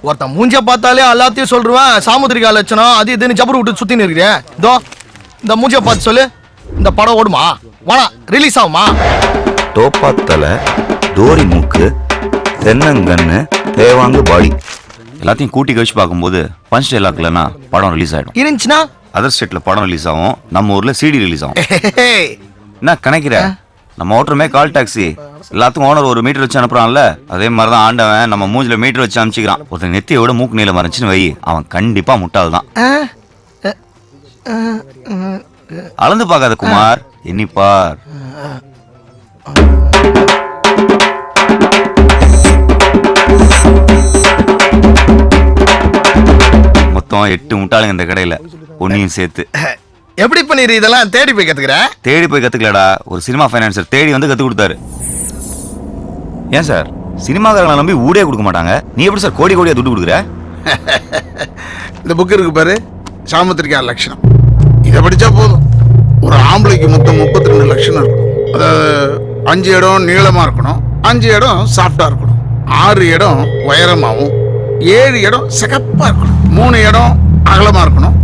ஒருத்தன் மூஞ்ச பார்த்தாலே எல்லாத்தையும் சொல்றேன். சாமுத்திரிகா லட்சணம் அது இதுன்னு ஜபர் விட்டு சுத்தின்னு இருக்கிறேன். இதோ இந்த மூஞ்ச பார்த்து சொல்லு, இந்த படம் ஓடுமா? வாடா ரிலீஸ் ஆகுமா? தோப்பாத்தலை, தோரி மூக்கு, தென்னங்கன்னு, தேவாங்கு பாடி எல்லாத்தையும் கூட்டி கழிச்சு பார்க்கும்போது பஞ்ச் டைலாக் இல்லைன்னா படம் ரிலீஸ் ஆகிடும். இருந்துச்சுன்னா அதர் ஸ்டேட்ல படம் ரிலீஸ் ஆகும், நம்ம ஊர்ல சிடி ரிலீஸ் ஆகும். என்ன கணக்கிற? நம்ம ஓட்டுறமே கால் டாக்ஸி, எல்லாத்துக்கும் ஓனர் ஒரு மீட்டர் வச்சு அனுப்புறான்ல, அதே மாதிரிதான் ஆண்டவன் நம்ம மூஞ்சில மீட்டர் வச்சு அனுப்பிச்சிக்கிறான். ஒருத்தன் நெத்தியோட மூக்கு நீளம் மறைச்சுன்னு வை, அவன் கண்டிப்பா முட்டாள் தான். அளந்து பார்க்காத குமார், எண்ணிப்பார். மொத்தம் 8 முட்டாளுங்க இந்த கடையில, ஒன்னையும் சேர்த்து. எப்படி பண்ணிரு இதெல்லாம்? தேடி போய் கத்துக்கிற? தேடி போய் கத்துக்கலடா, ஒரு சினிமா ஃபைனான்சர் தேடி வந்து கத்து கொடுத்தாரு. ஏன் சார் சினிமாக்காரங்களை நம்பி ஊடே கொடுக்க மாட்டாங்க, நீ எப்படி சார் கோடி கோடியா துட்டு கொடுக்குற? இந்த புக் இருக்கு பாரு, சாமுத்திரிகா லட்சணம். இதை படிச்சா போதும். ஒரு ஆம்பளைக்கு மொத்தம் 32 லட்சணம் இருக்கணும். அதாவது 5 இடம் நீளமா இருக்கணும், 5 இடம் சாஃப்டா இருக்கணும், 6 இடம் உயரமாவும், 7 இடம் சிகப்பா இருக்கணும், 3 இடம் அகலமா இருக்கணும்,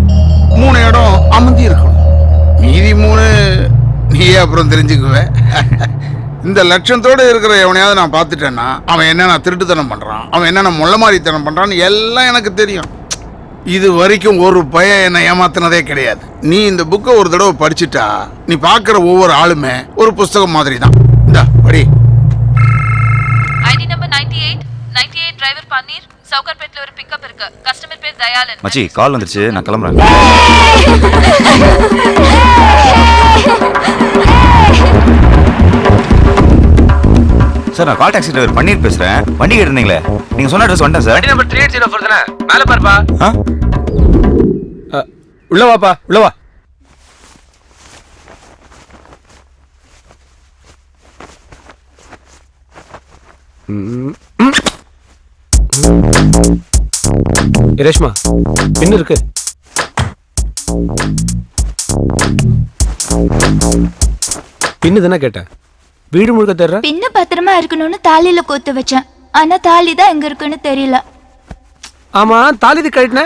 3 இடம் அமர்ந்தி இருக்கணும், மீதி 3 நீயே அப்புறம் தெரிஞ்சுக்குவேன். இந்த லட்சத்தோடு இருக்கிற எவனையாவது நான் பார்த்துட்டேன்னா அவன் என்னென்ன திருட்டுத்தனம் பண்றான், அவன் என்னென்ன முள்ள மாதிரித்தனம் பண்றான்னு எல்லாம் எனக்கு தெரியும். இது வரைக்கும் ஒரு பையன் என்னை ஏமாத்தினதே கிடையாது. நீ இந்த புக்கை ஒரு தடவை படிச்சுட்டா நீ பார்க்குற ஒவ்வொரு ஆளுமே ஒரு புஸ்தகம் மாதிரி தான். இந்த படி. ஐடி நம்பர் 98 டிரைவர் பன்னீர், சவுகார்பேட்ல ஒரு பிக்கப் இருக்கு. கஸ்டமர் பேர் தயாளன். மச்சி கால் வந்துருச்சு, நான் கிளம்புறேன். சார் நான் கால் டாக்ஸி டிரைவர் பன்னீர் பேசுறேன். வண்டி கேட்டிருந்தீங்களே, நீங்க சொன்ன அட்ரஸ் வந்துட்டேன் சார். வண்டி நம்பர் 380 தானே? மேல பாருப்பா. உள்ள வாப்பா, உள்ள வா. ரேஷ்மா பின்னு இருக்கு. பின்னு தானே கேட்டேன், வீடு முழுக்க தர்ற. பின்ன பத்திரமா இருக்கணும்னு தாலியில கோத்து வச்சேன், ஆனா தாலி தான் எங்க இருக்குன்னு தெரியல. ஆமா தாலி கழட்டின.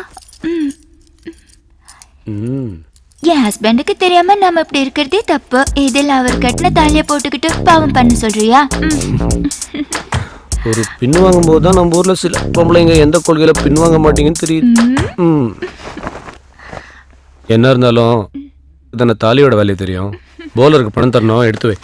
என் ஹஸ்பண்டுக்கு தெரியாம நம்ம இப்படி இருக்கிறதே தப்பு. இதில் அவர் கட்டின தாலிய போட்டுக்கிட்டு பாவம் பண்ண சொல்றியா? ஒரு பின் வாங்கும் போது தான் நம்ம ஊர்ல சில பொம்பளைங்க எந்த கொள்கையில பின் வாங்க மாட்டீங்கன்னு தெரியுது. என்ன இருந்தாலும் இதன தாலியோட வேலையை தெரியும். போலருக்கு பணம் தரணும், எடுத்து வை.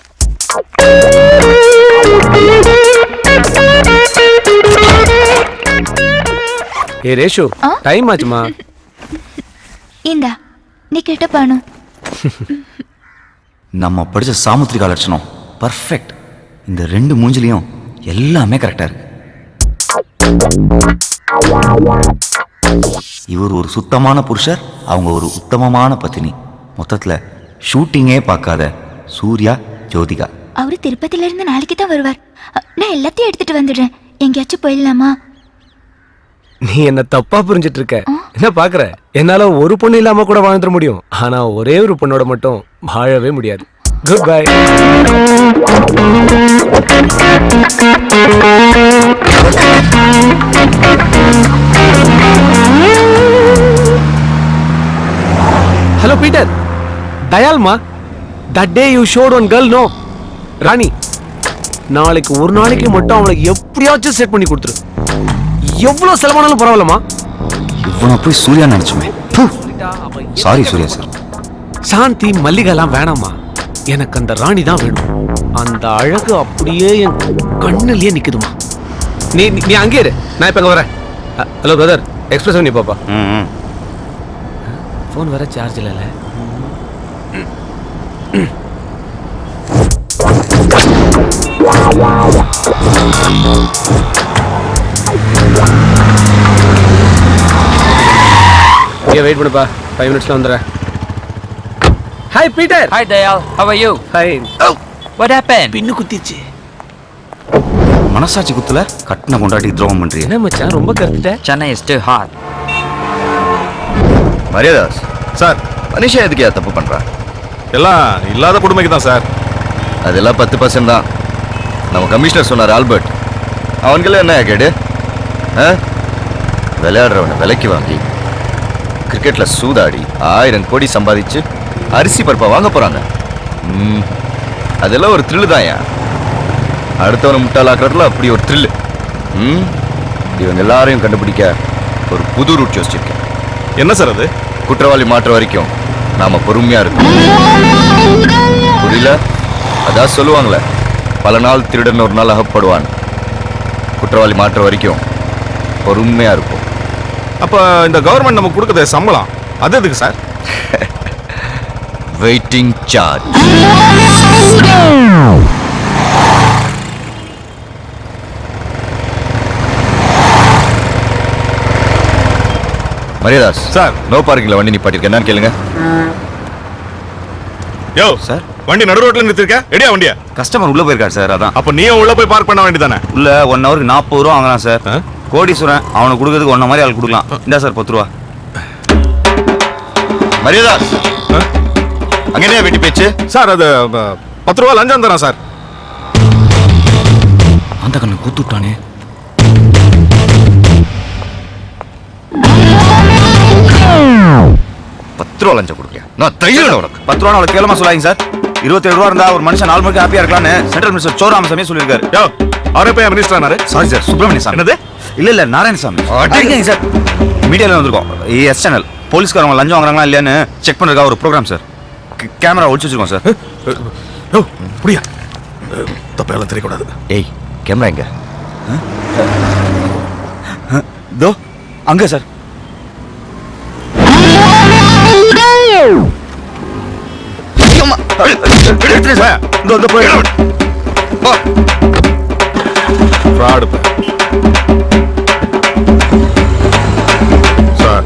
ஏ ரேஷு, டைம் ஆச்சுமா. இந்தா நீ கேட்ட பணம். நம்ம படிச்ச சாமுத்திரிகா லட்சணம் பர்ஃபெக்ட். இந்த 2 மூஞ்சிலையும் எல்லாமே கரெக்டா இருக்கு. இவர் ஒரு சுத்தமான புருஷர், அவங்க ஒரு உத்தமமான பத்தினி. மொத்தத்துல ஷூட்டிங்கே பார்க்காத சூர்யா ஜோதிகா. அவரு திருப்பதில இருந்து நாளைக்கு தான் வருவார். நான் எல்லாத்தையும் எடுத்துட்டு வந்துடுறேன். எங்கேயாச்சும் போயிடலாமா? நீ என்ன தப்பா புரிஞ்சிட்டு இருக்க. என்ன பாக்குற, என்னால ஒரு பொண்ணு இல்லாம கூட வாழ்ந்துட முடியும், ஆனா ஒரே ஒரு பொண்ணோட மட்டும் வாழவே முடியாது. Good bye. ஹலோ பீட்டர், தயால்மா, that day you showed one girl, no? Rani, நாளைக்கு ஒரு நாளைக்கு மட்டும் அவளுக்கு எப்படியாச்சும் செட் பண்ணி கொடுத்துரு. எவ்வளவு செலவானாலும் பரவாயில்லமா. இவனை போய் சூர்யா நினைச்சுமே. Sorry Surya sir. சாந்தி மல்லிகைலாம் வேணாமா, எனக்கு அந்த ராணி தான் வேணும். அந்த அழகு அப்படியே என் கண்ணுலயே நிக்குதுமா. நீ நீ அங்கே இரு, நான் இப்ப அங்க வரேன். ஹலோ பிரதர், எக்ஸ்பிரஸ் நீ பாப்பா. போன் வேற சார்ஜ் இல்ல. இங்கே வெயிட் பண்ணுப்பா, 5 minutesல வந்துடுறேன். Hi Peter. Hi Dayal, how are you? Fine. Oh, what happened? பின்னு குத்திச்சு. மனசாட்சி குத்துல கட்டின கொண்டாட்டி துரோகம் பண்றீங்க. என்ன மச்சான் ரொம்ப கருத்துட்ட? Chennai is too hot. Mariadas sir, மனுஷன் எதுக்கு தப்பு பண்றா? எல்லாம் இல்லாத கொடுமைக்கு தான் சார். அதெல்லாம் 10% தான். நம்ம கமிஷனர் சொன்னார் ஆல்பர்ட், அவனுக்கெல்லாம் என்ன கேடு? விளையாடுறவனை விலைக்கு வாங்கி கிரிக்கெட்ல சூதாடி 1000 கோடி சம்பாதிச்சு அரிசி பருப்பை வாங்க போறாங்க. அதெல்லாம் ஒரு த்ரில்லு தான்யா. அடுத்தவனை முட்டாளாக்குறதுல அப்படி ஒரு த்ரில்லு. இவங்க எல்லாரையும் கண்டுபிடிக்க ஒரு புது ரூட் யோசிச்சிருக்கேன். என்ன சார் அது? குற்றவாளி மாற்ற வரைக்கும் நாம பொறுமையா இருக்கணும். புரியல? அதான் சொல்லுவாங்களே, பல நாள் திருடன் ஒரு நாள் அகப்படுவான். குற்றவாளி மாற்ற வரைக்கும் பொறுமையா இருக்கும். அப்ப இந்த கவர்மெண்ட் நமக்கு கொடுக்குற சம்பளம் அது எதுக்கு sir? Waiting charge. Mariadas sir. No பார்க்கிங்ல வண்டி நிப்பாட்டிருக்கேன், என்னன்னு கேளுங்க. Yo sir. வண்டி நடு ரோட்ல நிறுத்திருக்க, ரெடியா வண்டியா? கஸ்டமர் உள்ள போயிருக்காரு சார். அதான். அப்ப நீயும் உள்ள போய் பார்க் பண்ண வேண்டியதானே? உள்ள 1 ஹவருக்கு 40 ரூபா வாங்கலாம் சார். கோடீஸ்வரன் அவனுக்கு கொடுக்கறதுக்கு 1 மாதிரி ஆள் கொடுக்கலாம். இந்தா சார் 10 ரூபா. மரியாதாஸ் அங்க என்ன வெட்டி பேச்சு? சார் அது 10 ரூபா லஞ்சம் தரேன் சார். அந்த கண்ணு கூத்து விட்டானே. லஞ்சம் கொடுக்கலையா? நான் தைரியம் உனக்கு. 10 ரூபா அவ்வளவு கேளமா சொல்லாதீங்க சார். 27 ரூபா இருந்தா ஒரு மனுஷன் 4 மணிக்கு ஹாப்பியா இருக்கலாம்னு சென்ட்ரல் மினிஸ்டர் சோராமசாமி சொல்லியிருக்காரு. யோ அவரே போய் மினிஸ்டர் ஆனாரு. சாரி சார், சுப்பிரமணிய சாமி. என்னது? இல்ல நாராயணசாமி. அடிக்கங்க சார். மீடியால வந்திருக்கோம். S channel. போலீஸ்காரங்க லஞ்சம் வாங்குறாங்களா இல்லையான்னு செக் பண்றதுக்காக ஒரு ப்ரோக்ராம் சார். கேமரா ஒளிச்சு வச்சிருக்கோம் சார். யோ புரியா? தப்பையெல்லாம் தெரியக்கூடாது. ஏய், கேமரா எங்க? தோ அங்க சார். சார்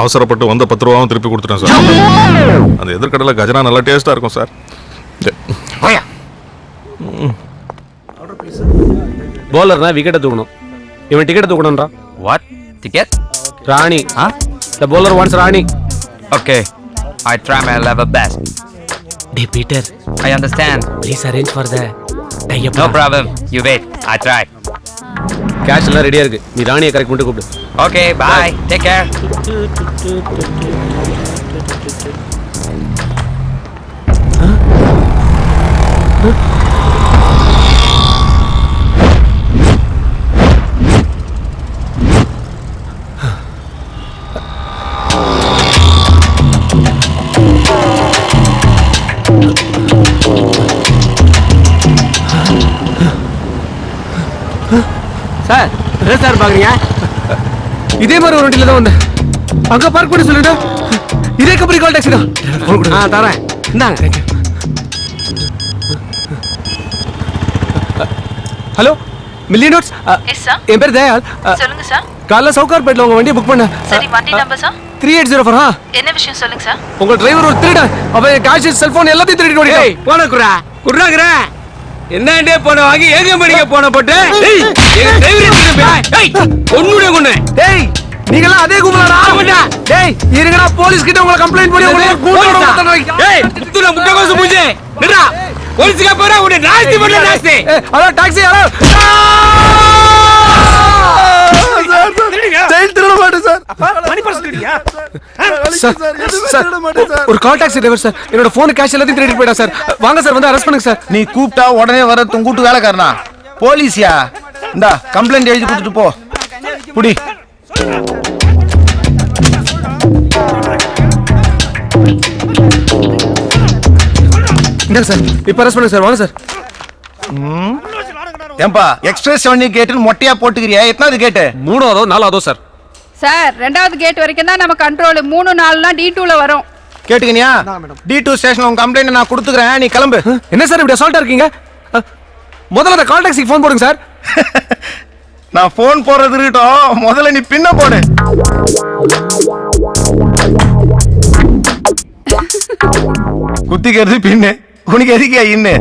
அவசரப்பட்டு வந்த 10 ரூபாவும் திருப்பி கொடுத்துட்டேன் சார். அந்த எதிர்கடலை கஜனா நல்லா டேஸ்டா இருக்கும் சார். போலர்னா விக்கெட்டை தூக்கணும், இவன் டிக்கெட்டை தூக்கணும்ன்றா. What? Ticket? Rani. Huh? The bowler wants Rani. Okay. I try my level best. Hey Peter, I understand. please arrange for the tie-up. No problem. You wait. I try. Cash எல்லாம் ரெடியா இருக்கு, நீ ராணியை correct பண்ணிட்டு கூப்பிடு. Okay, bye. Take care. Sir, என்ன sir பாக்குறீங்க? இதே மாதிரி ஒரு வண்டியில தான் வந்தேன். அங்க பார்க் பண்ணி சொல்லிட்டு இதே கம்பெனி கால் டாக்ஸி தான். தரேன், இந்தாங்க. Hello, million notes. Yes sir. என் பேர் தயால். சொல்லுங்க சார். காலைல சவுகார்பேட்ல உங்க வண்டியை புக் பண்ண. சரி, வண்டி நம்பர் சார்? 3804. என்ன விஷயம் சொல்லுங்க சார். உங்க டிரைவர் ஒரு திருடன். அவன் கேஷ், செல்போன் எல்லாத்தையும் திருடிட்டு ஓடிட்டான். போன குறாக்குற என்னண்டே போன வாங்கி ஏக மணிக்கு போன போட்டு எங்க டிரைவர் கொன்னுடே கொன்னு. டேய், நீங்க எல்லாம் அதே கும்பலடா. டேய், இருங்கடா, போலீஸ் கிட்ட உங்களை கம்ப்ளைன்ட் பண்ணி உங்களை கூட்டோட மொத்தம். டேய், துல முட்டை கோசு பூஜே நிடா. போலீஸ்க்கு போறா உன்னை நாஸ்தி பண்ணல நாஸ்தி. Hello taxi, hello. ஒரு கால் டாக்ஸி டிரைவர் சார், என்னோட போன் கேஷ் எல்லாத்தையும் திருடிட்டு போயிட்டா சார். வாங்க சார், வந்து அரெஸ்ட் பண்ணுங்க சார். நீ கூப்பிட்டா உடனே வர கூட்டு வேலைக்காரனா? போலீஸ்யா? இந்தா கம்ப்ளைண்ட் எழுதி கொடுத்துட்டு போ. புடி. இந்தாங்க சார், இப்ப அரெஸ்ட் பண்ணுங்க சார். வாங்க சார். ஏம்பா எக்ஸ்பிரஸ் வண்டி கேட்டுன்னு மொட்டையா போட்டுக்கிறியா? எத்தனாவது கேட்டு? 3ஆவதோ 4ஆவதோ சார். சார், 2வது கேட் வரைக்கும் தான் நம்ம கண்ட்ரோல். 3 4னா D2ல வரும். கேட்டுக்கினியா? D2 ஸ்டேஷன்ல உன் கம்ப்ளைண்ட் நான் கொடுத்துக்கிறேன், நீ கிளம்பு. என்ன சார் இப்படி அசால்ட்டா இருக்கீங்க? முதல்ல அந்த கால் டாக்ஸிக்கு ஃபோன் போடுங்க சார். நான் போன் போடுறது இருக்கட்டும், முதல்ல நீ பின்ன போடு. குத்திக்கிறது பின்னு, உனக்கு எதுக்கியா இன்னு?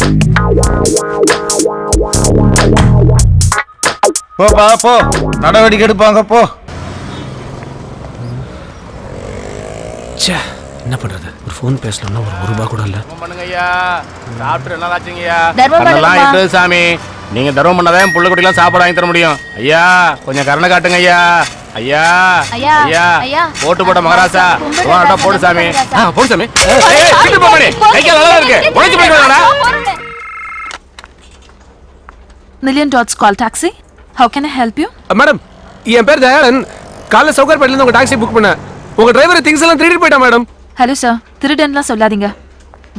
போப்பா போ, நடவடிக்கை எடுப்பாங்க போ. என்ன பண்றது? ஒரு ஃபோன் பேசலன்னா ஒரு ரூபாய் கூட இல்ல. பண்ணுங்கய்யா, சாப்பிட்டு நல்லா ஆச்சுங்கய்யா. தர்மம் அதெல்லாம் பண்ணுங்கப்பா. இருக்குது சாமி. நீங்க தர்மம் பண்ணாதான் புள்ள குட்டிலாம் சாப்பாடு வாங்கி தர முடியும். ஐயா கொஞ்சம் கருணை காட்டுங்க ஐயா. ஐயா ஐயா, ஐயா ஐயா. போட்டு போட்ட மகாராசா கும்பிடு வாடா போடு சாமி போடு சாமி ஏய் போடு கைக்கு நல்லா இருக்கு உடைச்சு போயிடுவாடா million dots call taxi how can I help you madam என் பேர் தயாளன். காலைல சவுகார்பேட்ல இருந்து உங்க டாக்ஸி புக் பண்ணேன். உங்க டிரைவர் திங்ஸ் எல்லாம் திருடிட்டு போயிட்டா மேடம். ஹலோ சார் திருடன்லாம் சொல்லாதீங்க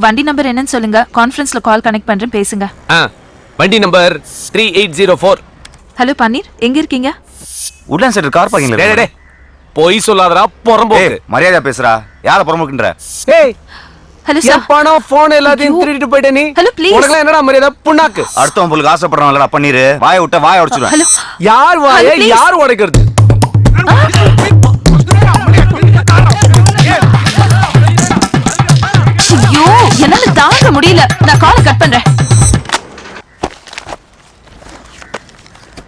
வண்டி நம்பர் என்னன்னு சொல்லுங்க கான்ஃபரன்ஸ்ல கால் கனெக்ட் பண்றேன் பேசுங்க வண்டி நம்பர் 3804. ஹலோ பன்னீர் எங்க இருக்கீங்க உட்லாண்ட் சென்டர் கார் பார்க்கிங்ல டேய் டேய் பொய் சொல்லாதடா புறம்போக்கு. மரியாதை பேசுறா யார புறமுக்குன்ற ஏய் ஹலோ சார் என் பணம் போன் எல்லாத்தையும் திருடிட்டு போயிட்ட நீ. Hello, please. உனக்கு என்னடா மரியாதை புண்ணாக்கு. அடுத்தவன் உங்களுக்கு ஆசைப்படுறான்லடா பண்ணிரு வாயை விட்ட வாயை உடைச்சிடுவேன் ஹலோ யார் வாயை Hello, please. யார் உடைக்கிறது? ஐயோ என்னால தாங்க முடியல நான் காலை கட் பண்றேன்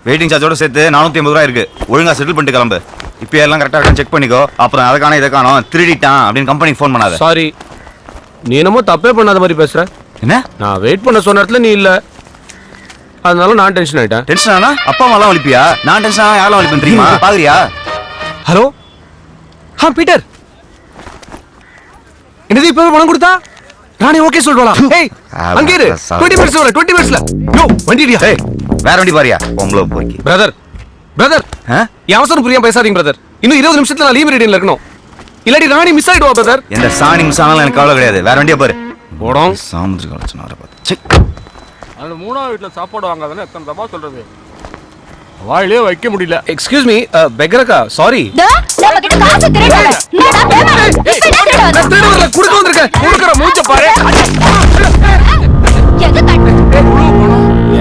வெயிட்டிங் சார்ஜோட சேர்த்து 450 ரூபா இருக்கு ஒழுங்கா செட்டில் பண்ணிட்டு கிளம்பு இப்போ எல்லாம் கரெக்டா இருக்கான்னு செக் பண்ணிக்கோ அப்புறம் அதை காணோம் இதை காணோம் திருடிட்டான் அப்படின்னு கம்பெனிக்கு ஃபோன் பண்ணாத சாரி நீ என்னமோ தப்பே பண்ணாத மாதிரி பேசுற. என்ன நான் வெயிட் பண்ண சொன்ன இடத்துல நீ இல்ல, அதனால நான் டென்ஷன் ஆயிட்டேன். டென்ஷன் ஆனா அப்பா அம்மாலாம் வலிப்பியா நான் டென்ஷன் ஆனா யாரெல்லாம் வலிப்பேன் தெரியுமா பாக்குறியா ஹலோ பீட்டர் என்னது இப்பவே பணம் கொடுத்தா நானே ஓகே சொல்றேன். ஏய் அங்க இரு 20 மினிட்ஸ் வர 20 மினிட்ஸ்ல யோ வண்டிடியா. ஏய் வேற வண்டி பாரியா பொம்பளை போய்க்கு பிரதர் என் அவசரம் புரியாம பேசாதீங்க பிரதர். இன்னும் 20 நிமிஷத்துல நான் லீவ் ரீடிங்ல இருக்கணும். இல்லாட்டி ராணி மிஸ் ஆயிடுவா பிரதர். எந்த சாணி மிஸ் ஆனாலும் எனக்கு கவலை கிடையாது வேற வண்டியை பாரு போடும் சாமுத்திரி கலெக்ஷன் வர பார்த்து அந்த மூணாவது வீட்ல சாப்பாடு வாங்காதானே எத்தனை தப்பா சொல்றது வாயிலே வைக்க முடியல எக்ஸ்கியூஸ் மீ பெகரக்கா சாரி. நம்ம கிட்ட காசு திருடாத. நான் திருட வரல குடுக்க வந்திருக்கேன். குடுக்குற மூஞ்ச பாரு.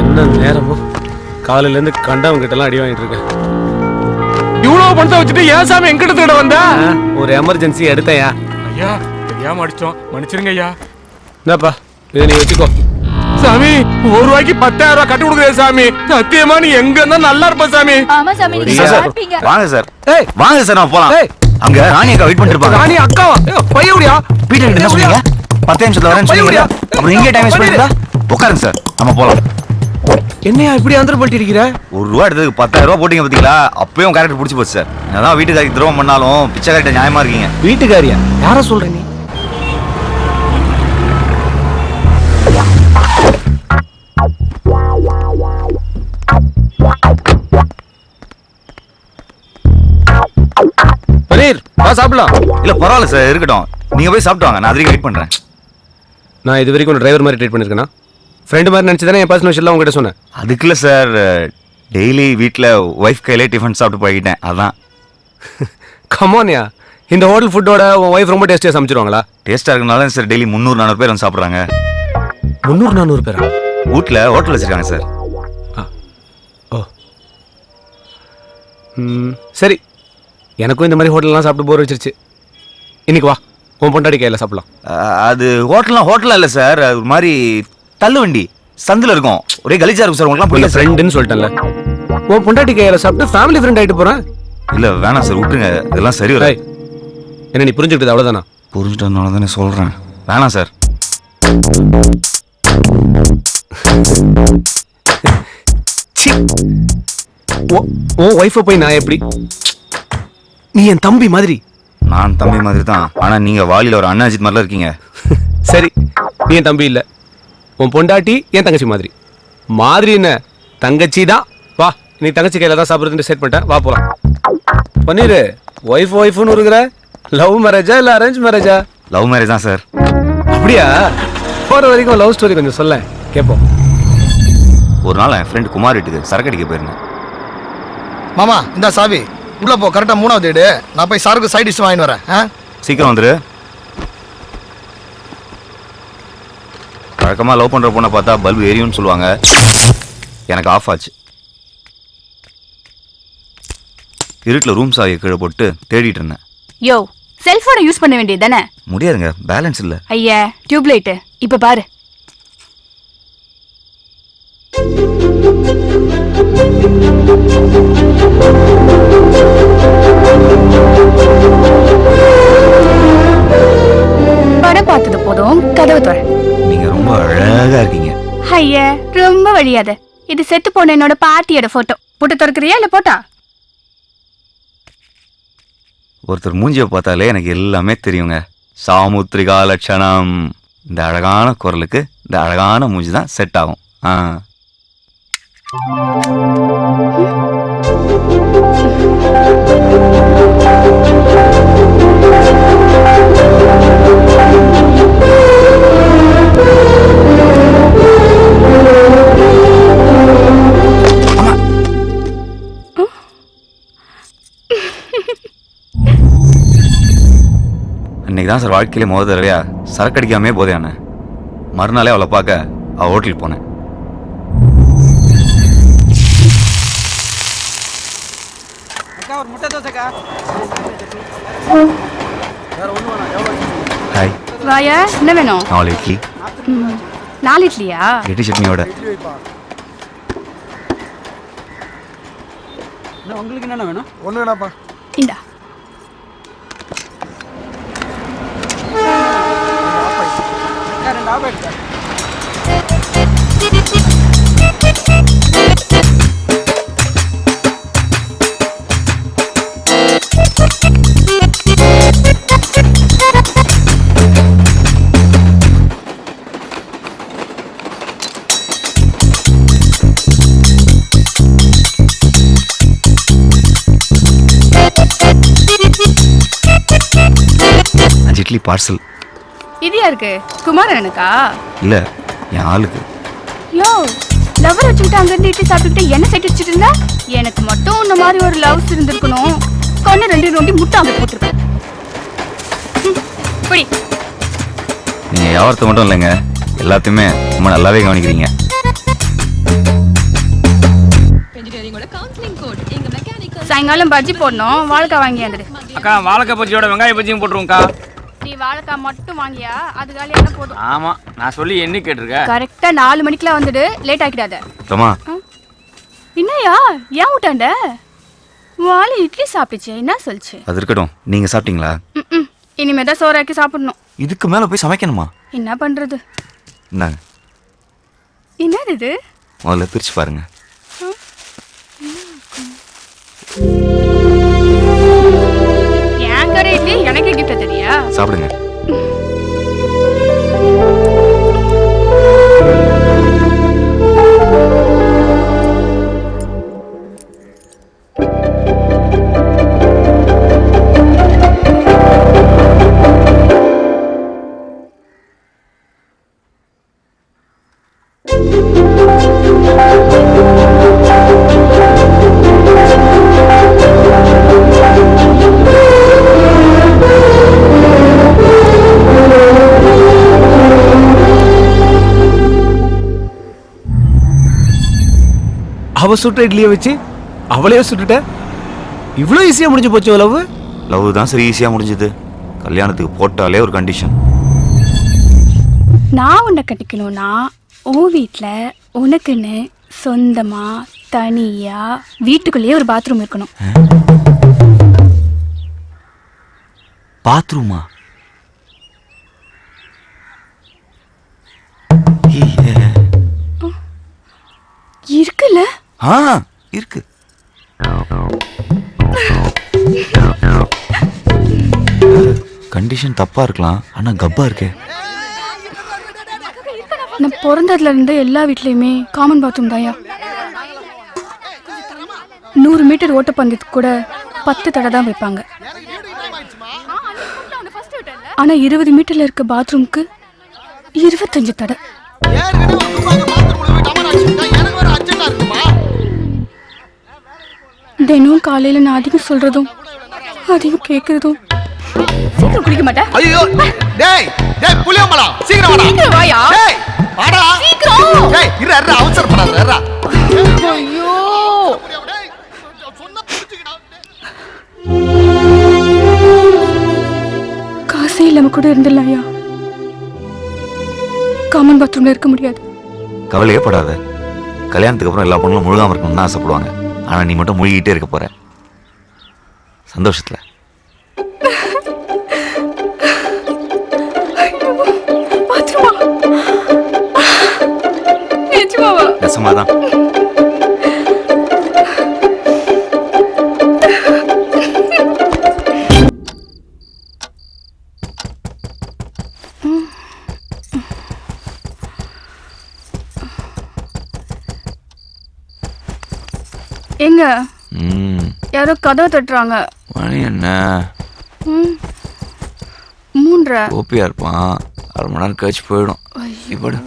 என்ன நேரமோ காலையில இருந்து கண்டவங்க கிட்ட எல்லாம் அடி வாங்கிட்டு இருக்கேன். இவ்வளவு பணத்தை வச்சுட்டு ஏன் சாமி எங்கிட்ட திருட வந்தா ஒரு எமர்ஜென்சி எடுத்தையா. ஐயா தெரியாம அடிச்சோம் மன்னிச்சிருங்க ஐயா என்னப்பா இதை நீ வச்சுக்கோ. சாமி ஒரு ரூபாய்க்கு 10,000 ரூபாய் கட்டி கொடுக்குறேன் சாமி சத்தியமா நீ எங்க இருந்தா நல்லா இருப்ப சாமி ஆமா சாமி நீங்க சார் பார்ப்பீங்க. வாங்க சார் ஏய் வாங்க சார் நம்ம போலாம் ஏய். அங்க ராணி அக்கா வெயிட் பண்ணிட்டு இருப்பாங்க ராணி அக்காவா பையவுடியா பீட்டர் கிட்ட என்ன சொன்னீங்க 10 நிமிஷத்துல வரேன்னு சொன்னீங்க அப்புறம் இங்கே டைம் வேஸ்ட் பண்ணிட்டா உட்காருங்க சார் நம்ம போலாம் என்னையா இப்படி அந்தர் பண்ணிட்டு இருக்கிற? ஒரு ரூபா எடுத்ததுக்கு 10,000 ரூபா போட்டீங்க பாத்தீங்களா அப்பயும் கேரக்டர் பிடிச்சி போச்சு சார் என்னதான் வீட்டுக்காரிக்கு துரோகம் பண்ணாலும் பிச்சைக்காரிட்ட நியாயமா இருக்கீங்க வீட்டுக்காரியா யார சொல்ற நீ? பனீர் வா சாப்பிடலாம். இல்ல பரவாயில்ல சார் இருக்கட்டும் நீங்க போய் சாப்பிட்டு வாங்க நான் அதுக்கு வெயிட் பண்றேன் நான் இது வரைக்கும் டிரைவர் மாதிரி ட்ரீட் பண்ணிருக்கேனா? ஃப்ரெண்ட் மாதிரி நினைச்சதானே என் பர்சனல் விஷயம் உங்ககிட்ட சொன்னேன். அதுக்குள்ள சார் டெய்லி வீட்டில் ஒய்ஃப் கையிலே டிஃபன் சாப்பிட்டு போய்கிட்டேன் அதான் கமான்யா இந்த ஹோட்டல் ஃபுட்டோட உன் ஒய்ஃப் ரொம்ப டேஸ்டியா சமைச்சிருவாங்களா? டேஸ்டா இருக்கனால சார் டெய்லி 300-400 பேர் வந்து சாப்பிட்றாங்க 300-400 பேரா? வீட்டில் ஹோட்டல் வச்சிருக்காங்க சார் ஓ சரி எனக்கும் இந்த மாதிரி ஹோட்டல்லாம் சாப்பிட்டு போர் வச்சிருச்சு. இன்னைக்கு வா உன் பொண்டாடி கையில் சாப்பிடலாம். அது ஹோட்டல்லாம் இல்லை சார் அது ஒரு மாதிரி தள்ளு வண்டி சந்தில் இருக்கும் ஒரே கலிஜா இருக்கும் சார் உங்களுக்குலாம் உள்ள புரியல ஃப்ரெண்டுன்னு சொல்லிட்டேன்ல உன் பொண்டாட்டி கையில் சாப்பிட்டு ஃபேமிலி ஃப்ரெண்ட் ஆகிட்டு போகிறேன். இல்லை வேணாம் சார் விட்டுருங்க இதெல்லாம் சரி வர என்ன நீ புரிஞ்சுக்கிட்டது அவ்வளோதானா? புரிஞ்சுட்டதுனால தானே சொல்கிறேன் வேணாம் சார் சி உன் ஒய்ஃபை போய் நான் எப்படி? நீ என் தம்பி மாதிரி. நான் தம்பி மாதிரி தான் ஆனால் நீங்கள் வாலியில் ஒரு அண்ணாஜித் மாதிரிலாம் இருக்கீங்க சரி நீ என் தம்பி இல்லை உன் பொண்டாட்டி என் தங்கச்சி மாதிரி. மாதிரி என்ன தங்கச்சி தான். வா நீ தங்கச்சி கையில் தான் சாப்பிட்றதுன்னு செட் பண்ணிட்டேன் வா போகலாம். பன்னீர் ஒய்ஃப்னு இருக்கிற லவ் மேரேஜா இல்லை அரேஞ்ச் மேரேஜா? லவ் மேரேஜ் தான் சார் அப்படியா? போகிற வரைக்கும் லவ் ஸ்டோரி கொஞ்சம் சொல்ல கேட்போம். ஒரு நாள் என் ஃப்ரெண்ட் குமார் வீட்டுக்கு சரக்கு அடிக்க போயிருந்தேன் மாமா இந்த சாவி உள்ள போ கரெக்டா 3வது வீடு நான் போய் சாருக்கு சைட் டிஷ் வாங்கிட்டு வரேன் சீக்கிரம் வந்துரு வழக்கமாக லவ் பண்ணுற பொண்ணை பார்த்தா பல்பு எரியும்னு சொல்லுவாங்க எனக்கு ஆஃப் ஆச்சு இருட்டில் ரூம் சாவியை கீழே போட்டு தேடிட்டு இருந்தேன். யோ செல்போனை யூஸ் பண்ண வேண்டியது தானே? முடியாதுங்க பேலன்ஸ் இல்லை. ஐயா டியூப்லைட் இப்ப பாரு. படம் பார்த்தது போதும் கதவு தர. நீங்க ரொம்ப அழகா இருக்கீங்க. ஐயா ரொம்ப வழியாத. இது செத்து போன என்னோட பாட்டியோட போட்டோ. போட்டு திறக்கிறியா இல்ல போட்டா? ஒருத்தர் மூஞ்சியை பார்த்தாலே எனக்கு எல்லாமே தெரியுங்க. சாமுத்திரிகா லட்சணம். இந்த அழகான குரலுக்கு இந்த அழகான மூஞ்சி தான் செட் ஆகும். அன்னைக்கு தான் சார் வாழ்க்கையிலே முதல் தடவையா சரக்கு அடிக்காமே போதையான. மறுநாளே அவளை பார்க்க அவள் ஹோட்டலுக்கு போனேன். ஹாய். வாயா, என்ன வேணும்? 4 இட்லி. 4 இட்லியா? இட்லி சட்னியோட. உங்களுக்கு என்ன வேணும்? ஒண்ணு வேணாப்பா. இந்தா. இட்லி பார்சல். இது யாருக்கு? குமாரனுக்கா? இல்ல, என் ஆளுக்கு. யோ, லவர் வச்சுக்கிட்டு அங்கிருந்து இட்லி சாப்பிட்டுக்கிட்டு என்ன சைட் வச்சுட்டு இருந்தா? எனக்கு மட்டும் இந்த மாதிரி ஒரு லவ்ஸ் இருந்திருக்கணும். கண்ணு 2 நோண்டி முட்டை அங்க போட்டிருப்பேன். புடி. நீங்க வியாபாரத்தை மட்டும் இல்லைங்க, எல்லாத்தையுமே ரொம்ப நல்லாவே கவனிக்கிறீங்க. சாயங்காலம் பஜ்ஜி போடணும், வாழைக்காய் வாங்கி வந்துடு. அக்கா, வாழைக்காய் பஜ்ஜியோட வெங்காய பஜ்ஜியும் போட்டுருவோம்க்கா. நீ வாழைக்காய் மட்டும் வாங்கியா? அது காலியான போதும். ஆமா, நான் சொல்லி என்ன கேட்டிருக்கேன். கரெக்டா 4 மணிக்கெல்லாம் வந்துடு, லேட் ஆக்கிடாத. தம்மா. என்னையா ஏன் விட்டாண்ட? வாழை இட்லி சாப்பிடுச்சு, என்ன சொல்லுச்சு? அது இருக்கட்டும், நீங்க சாப்பிட்டீங்களா? இனிமே தான் சோறாக்கி சாப்பிடணும். இதுக்கு மேல போய் சமைக்கணுமா? என்ன பண்றது? இந்தாங்க. என்னது இது? முதல்ல பிரிச்சு பாருங்க. என் கடை இட்லி எனக்கு கிஃப்ட் தெரியா? சாப்பிடுங்க. அவ சுட்ட இட்லியை வச்சு அவளையே சுட்டுட்ட. இவ்வளோ ஈஸியா முடிஞ்சு போச்சு லவ். லவ் தான் சரி ஈஸியா முடிஞ்சது. கல்யாணத்துக்கு போட்டாலே ஒரு கண்டிஷன். நான் உன்னை கட்டிக்கணும்னா உன் வீட்டில் உனக்குன்னு சொந்தமா தனியா வீட்டுக்குள்ளேயே ஒரு பாத்ரூம் இருக்கணும். பாத்ரூமா? இருக்குல்ல? இருக்கு. கண்டிஷன் தப்பா இருக்கலாம், ஆனா கப்பா இருக்கே. நான் பிறந்ததுல இருந்து எல்லா வீட்லயுமே காமன் பாத்ரூம் தாயா. 100 மீட்டர் ஓட்டப்பந்தயத்துக்கு கூட 10 தடை தான் வைப்பாங்க. ஆனா 20 மீட்டர்ல இருக்க பாத்ரூம்க்கு 25 தடை. தினம் காலையில நான் அதிகம் சொல்றதும் அதிகம் கேக்குறதும். சீக்கிரம் குடிக்க மாட்டேன். ஐயோ, டேய் டேய் புளியம்பளா, சீக்கிரம் வாடா. சீக்கிரம் வாயா. டேய் வாடா சீக்கிரம். டேய் இரு அவசரப்படாத இரு. ஐயோ, காசே இல்லாம கூட இருந்துடலாம்யா. காமன் பாத்ரூம்ல இருக்க முடியாது. கவலையே படாத. கல்யாணத்துக்கு அப்புறம் எல்லா பொண்ணுங்களும் முழுகாம இருக்கணும்னு ஆசைப்படுவாங்க. ஆனா நீ மட்டும் முழுகிட்டே இருக்க போற சந்தோஷத்துல. நெசமாதான். எங்க ம் யாரோ கதவை தட்டுறாங்க. மணி என்ன? 3:30. ஓபியா இருப்பான். 1/2 மணி நேரம் கழிச்சு போயிடும். இப்படி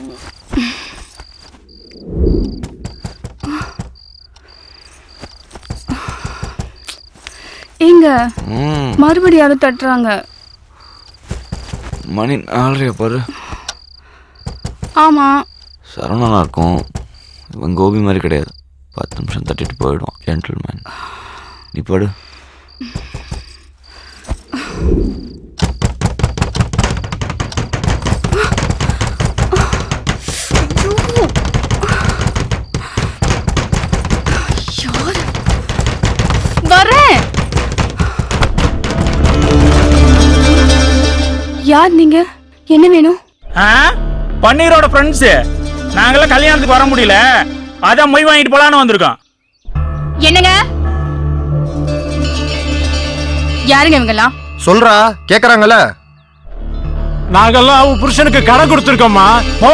எங்க மறுபடியும் யாரோ தட்டுறாங்க. மணி 4:30 பாரு. ஆமா. சரவணனா இருக்கும். இவன் கோபி மாதிரி கிடையாது. 10 நிமிஷம் தட்டிட்டு போயிடுவான். ஜென்டில்மேன். நீ படு. வரேன். யார் நீங்க? என்ன வேணும்? பன்னீரோட ஃப்ரெண்ட்ஸ். நாங்களாம் கல்யாணத்துக்கு வர முடியல, அதான் மொய் வாங்கிட்டு போலான்னு வந்திருக்கோம். என்னங்க? யாருங்க இவங்கெல்லாம்? சொல்றா, கேக்குறாங்கல்ல. நாங்கெல்லாம் அவ புருஷனுக்கு கடன் கொடுத்துருக்கோம்மா. ஓ,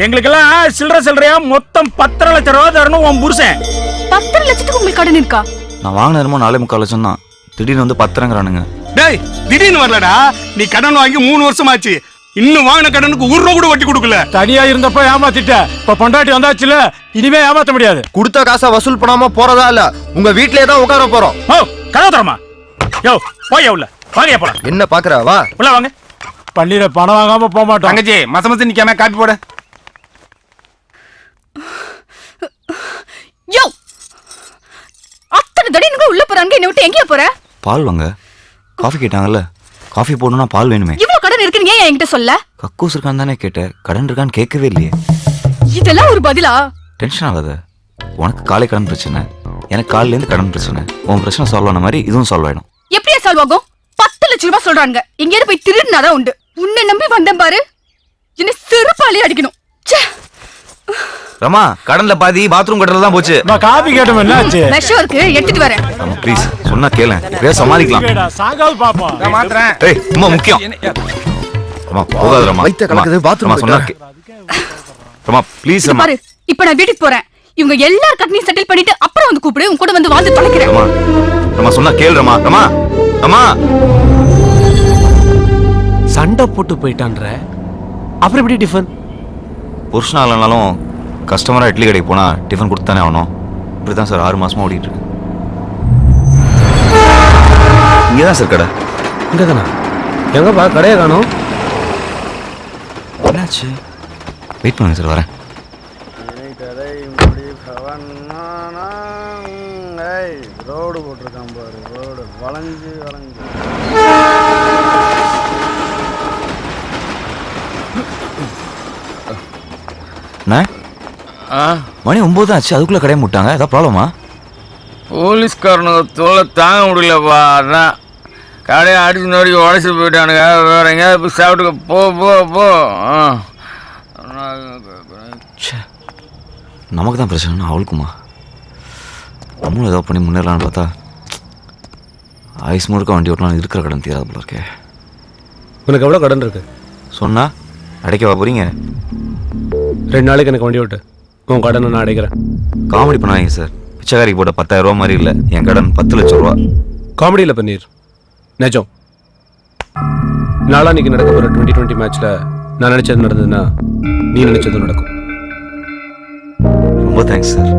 எங்களுக்கெல்லாம் சில்லறையா மொத்தம் 10.5 லட்சம் ரூபா தரணும் உன் புருஷன். 10 லட்சத்துக்கு உங்களுக்கு கடன் இருக்கா? நான் வாங்கின நேரமும் 4.25 லட்சம் தான். திடீர்னு வந்து 10ங்கிறானுங்க. டேய், திடீர்னு வரலடா. நீ கடன் வாங்கி 3 வருஷம் ஆச்சு. இன்னும் வாங்கின கடனுக்கு 1 ரூபா கூட வட்டி கொடுக்கல. தனியா இருந்தப்ப ஏமாத்திட்ட, இப்ப பொண்டாட்டி வந்தாச்சுல, இனிமே ஏமாத்த முடியாது. கொடுத்த காசை வசூல் பண்ணாம போறதா இல்ல, உங்க வீட்லயே தான் உட்கார போறோம். ஓ, கதவு தரமா? யோ, போய் உள்ள வாங்க போலாம். என்ன பாக்குற? வா உள்ள வாங்க. பள்ளியில பணம் வாங்காம போக மாட்டோம். தங்கச்சி, மசமத்து நிக்காம காப்பி போட. யோ, அத்தனை தடவை நீங்க உள்ள போறாங்க, என்ன விட்டு எங்கேயா போற? பால் வாங்க. காஃபி கேட்டாங்கல்ல, காஃபி போடணும்னா பால் வேணுமே. இவ்வளவு கடன் இருக்குன்னு ஏன் என்கிட்ட சொல்ல? கக்கூஸ் இருக்கான்னு தானே கேட்டேன். கடன் இருக்கான்னு கேட்கவே இல்லையே. இதெல்லாம் ஒரு பதிலா? டென்ஷன் ஆகாத. உனக்கு காலை கடன் பிரச்சனை, எனக்கு காலையில இருந்து கடன் பிரச்சனை. உன் பிரச்சனை சால்வ் ஆன மாதிரி இதுவும் சால்வ் ஆயிடும். எப்படியா சால்வ் ஆகும்? 10 லட்சம் ரூபாய் சொல்றாங்க. எங்கேயாவது போய் திருடினாதான் உண்டு. உன்னை நம்பி வந்தேன் பாரு, என்ன செருப்பாலே அடிக்கணும். ரமா, கடன்ல பாதி பாத்ரூம் கட்டல தான் போச்சு. நான் காபி கேட்டோம், என்ன ஆச்சு? விஷம் இருக்கு, எடுத்துட்டு வரேன். ரமா ப்ளீஸ், சொன்னா கேளேன். பேச சமாளிக்கலாம். சாகாது பாப்போம். நான் மாத்துறேன். ஏய், ரொம்ப முக்கியம். ரமா போகாத ரமா. வயித்த கலக்குது, பாத்ரூம் சொன்னா ரமா ப்ளீஸ் ரமா. பாரு, இப்ப நான் வீட்டுக்கு போறேன். இவங்க எல்லார் கடனையும் செட்டில் பண்ணிட்டு அப்புறம் வந்து கூப்பிடு. உன் கூட வந்து வாழ்ந்து தொலைக்கிறேன். ரமா, ரமா சொன்னா கேள் ரமா. ரமா, ரமா. சண்டை போட்டு போயிட்டான்ற, அப்புறம் எப்படி டிஃபன்? புருஷனா இல்லைனாலும் கஸ்டமரா இட்லி கடைக்கு போனா டிஃபன் கொடுத்து தானே ஆகணும். இப்படிதான் சார் 6 மாசமா ஓடிட்டு இருக்கு. இங்கே தான் சார் கடை. இங்க தானே? எங்கப்பா கடையை காணோம்? என்னாச்சு? வெயிட் பண்ணுங்க சார், வரேன். ரோடு போட்டிருக்கான் பாரு, ரோடு வளைஞ்சு வளைஞ்சு. மணி 9 ஆச்சு, அதுக்குள்ள கடையை முட்டாங்க. ஏதாவது ப்ராப்ளமா? போலீஸ்காரனுக்கு தொல்லை தாங்க முடியலப்பா. அதான் கடையை அடிச்சு நோடி உடச்சி போயிட்டானுங்க. வேற எங்கேயாவது போய் சாப்பிட்டுக்க. போ போ போ. நமக்கு தான் பிரச்சனைனா அவளுக்குமா? நம்மளும் ஏதோ பண்ணி முன்னேறலான்னு பார்த்தா ஐஸ் முழுக்க வண்டி ஓட்டலாம் இருக்கிற கடன் தீராது போல இருக்கே. உனக்கு எவ்வளோ கடன் இருக்கு? சொன்னா அடைக்கவா போறீங்க? 2 நாளைக்கு எனக்கு வண்டி ஓட்டு, உன் கடனை நான் அடைக்கிறேன். காமெடி பண்ணாதீங்க சார். பிச்சைக்காரிக்கு போட்ட 10,000 ரூபா மாதிரி இல்லை, என் கடன் 10 லட்சம் ரூபா. காமெடியில் பண்ணீர் நிஜம். நாளான்னைக்கு நடக்க போகிற 2020 மேட்ச்ல நான் நினைச்சது நடந்ததுன்னா நீ நினைச்சதும் நடக்கும். ரொம்ப தேங்க்ஸ் சார்.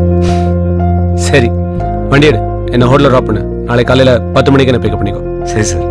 சரி, வண்டி எடு, என்ன ஹோட்டலில் ட்ராப் பண்ணு. நாளை காலையில் 10 மணிக்கு என்ன பிக்கப் பண்ணிக்கோ. சரி சார்.